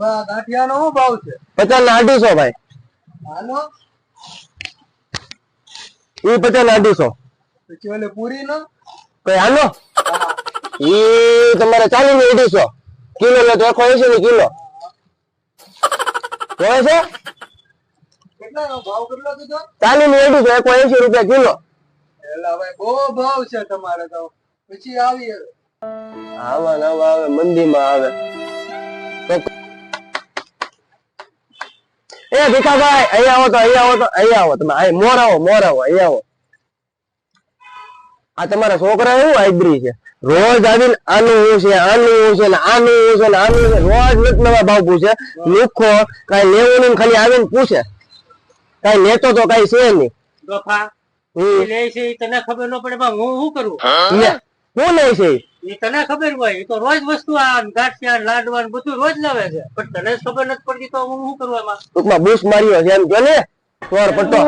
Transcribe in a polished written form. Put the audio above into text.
ગાંઠિયાનો શું ભાવ છે? 50 ના 250 ભાઈ. હાલો એ 50 ના 250. પછી ઓલે પૂરી નો કઈ આનો એ તમારે 40 ની 250 કિલો લે તો 180 ની કિલો હોય છે. કેટલાનો ભાવ કેટલો કીધો? 40 ની 250 180 રૂપિયા કિલો. એલા ભાઈ બહુ ભાવ છે તમારે તો. પછી આવી આવા નવા આવે મંદીમાં આવે એ ભીખાભાઈ અહીંયા આવો તમે આ મોર આવો અહીંયા આવો. આ તમારા છોકરા એવું આઈબ્રી છે, રોજ આવીને આનું છે ને આનું છે રોજ નવા ભાવ પૂછે. લુખો કઈ લેવું નહીં, ખાલી આવીને પૂછે. કઈ લેતો તો કઈ છે નહીં. તને ખબર ન પડે હું શું કરું? શું લે છે એ તને ખબર હોય, તો રોજ વસ્તુ આ ગાંઠિયા લાડવા બધું રોજ લાવે છે, પણ તને ખબર નથી પડતી તો હું શું કરું એમાં? ટૂંકમાં બૂસ માર્યો છે એમ કે ને પટ્ટો